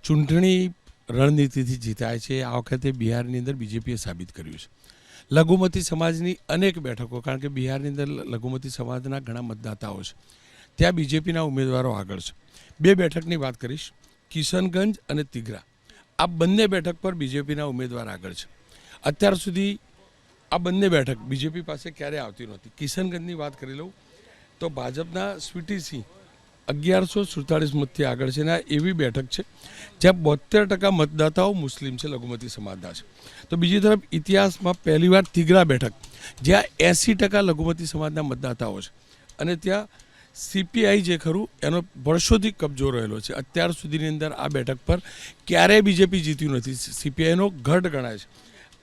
ચૂંટણી રણનીતિથી જીતાય છે। આ વખતે બિહારની અંદર બીજેપીએ સાબિત કર્યું છે। લઘુમતી સમાજની અનેક બેઠકો, કારણ કે બિહારની અંદર લઘુમતી સમાજના ઘણા મતદાતાઓ છે, ત્યાં બીજેપીના ઉમેદવારો આગળ છે। બે બેઠકની વાત કરીશ, કિશનગંજ અને તિઘરા। આ બંને બેઠક પર બીજેપીના ઉમેદવાર આગળ છે। અત્યાર સુધી આ બંને બેઠક બીજેપી પાસે ક્યારેય આવતી નહોતી। કિશનગંજની વાત કરી લઉં તો ભાજપના સ્વીટીસિંહ 1147 મતથી આગળ છે, અને એવી બેઠક છે જ્યાં 72% મતદાતાઓ મુસ્લિમ છે, લઘુમતી સમાજના છે। તો બીજી તરફ ઇતિહાસમાં પહેલીવાર તિઘરા બેઠક જ્યાં 80% લઘુમતી સમાજના મતદાતાઓ છે, અને ત્યાં સીપીઆઈ જે ખરું એનો વર્ષોથી કબજો રહેલો છે। અત્યાર સુધીની અંદર આ બેઠક પર ક્યારેય બીજેપી જીત્યું નથી, સીપીઆઈનો ગઢ ગણાય છે।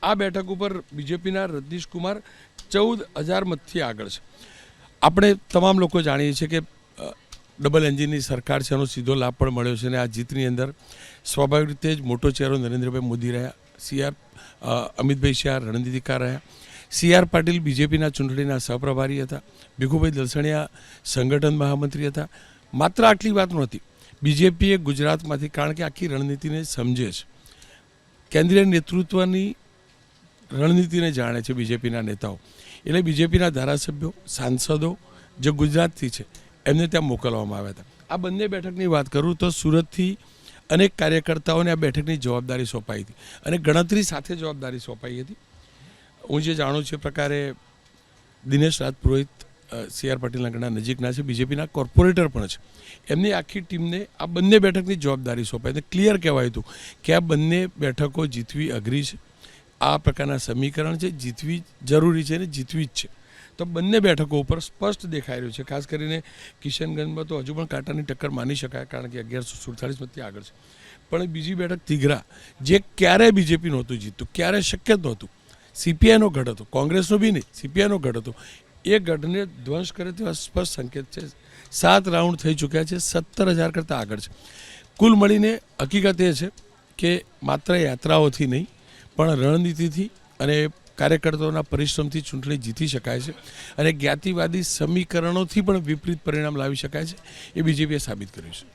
આ બેઠક ઉપર બીજેપીના રજનીશ કુમાર 14,000 મતથી આગળ છે। આપણે તમામ લોકો જાણીએ છીએ કે ડબલ એન્જિનની સરકાર છે, એનો સીધો લાભ પણ મળ્યો છે, અને આ જીતની અંદર સ્વાભાવિક રીતે જ મોટો ચહેરો નરેન્દ્રભાઈ મોદી રહ્યા, અમિતભાઈ શાહ રણનીતિકાર રહ્યા, CR પાટીલ બીજેપીના ચૂંટણીના સહપ્રભારી હતા, ભીખુભાઈ દલસણિયા સંગઠન મહામંત્રી હતા। માત્ર આટલી વાત નહોતી, બીજેપીએ ગુજરાતમાંથી, કારણ કે આખી રણનીતિને સમજે છે, કેન્દ્રીય નેતૃત્વની રણનીતિને જાણે છે બીજેપીના નેતાઓ, એટલે બીજેપીના ધારાસભ્યો સાંસદો જે ગુજરાતથી છે એમને ત્યાં મોકલવામાં આવ્યા હતા। આ બંને બેઠકની વાત કરું તો સુરતથી અનેક કાર્યકર્તાઓને આ બેઠકની જવાબદારી સોંપાઈ હતી, અને ગણતરી સાથે જવાબદારી સોંપાઈ હતી। હું જે જાણું છું એ પ્રકારે દિનેશ રાજપુરોહિત CR પાટીલના ઘણા નજીકના છે, બીજેપીના કોર્પોરેટર પણ છે, એમની આખી ટીમને આ બંને બેઠકની જવાબદારી સોંપાઈ હતી। ક્લિયર કહેવાયું હતું કે આ બંને બેઠકો જીતવી અઘરી છે, આ પ્રકારના સમીકરણ છે, જીતવી જરૂરી છે અને જીતવી જ છે। તો બંને બેઠકો ઉપર સ્પષ્ટ દેખાઈ રહ્યું છે। ખાસ કરીને કિશનગંજમાં તો હજુ પણ કાંટાની ટક્કર માની શકાય, કારણ કે 1147 મતથી આગળ છે, પણ બીજી બેઠક તિઘરા જે ક્યારેય બીજેપી નહોતું જીતતું, ક્યારેય શક્ય જ નહોતું, સીપીઆઈનો ગઢ હતો, કોંગ્રેસનો બી નહીં, સીપીઆઈનો ગઢ હતો, એ ગઢને ધ્વંસ કરે તેવા સ્પષ્ટ સંકેત છે। 7 રાઉન્ડ થઈ ચૂક્યા છે, 17,000 કરતાં આગળ છે। કુલ મળીને હકીકત એ છે કે માત્ર યાત્રાઓથી નહીં પણ રણનીતિથી અને કાર્યકર્તાઓના પરિશ્રમથી ચૂંટણી જીતી શકાય છે, અને જ્ઞાતિવાદી સમીકરણોથી પણ વિપરીત પરિણામ લાવી શકાય છે, એ બીજેપીએ સાબિત કર્યું છે।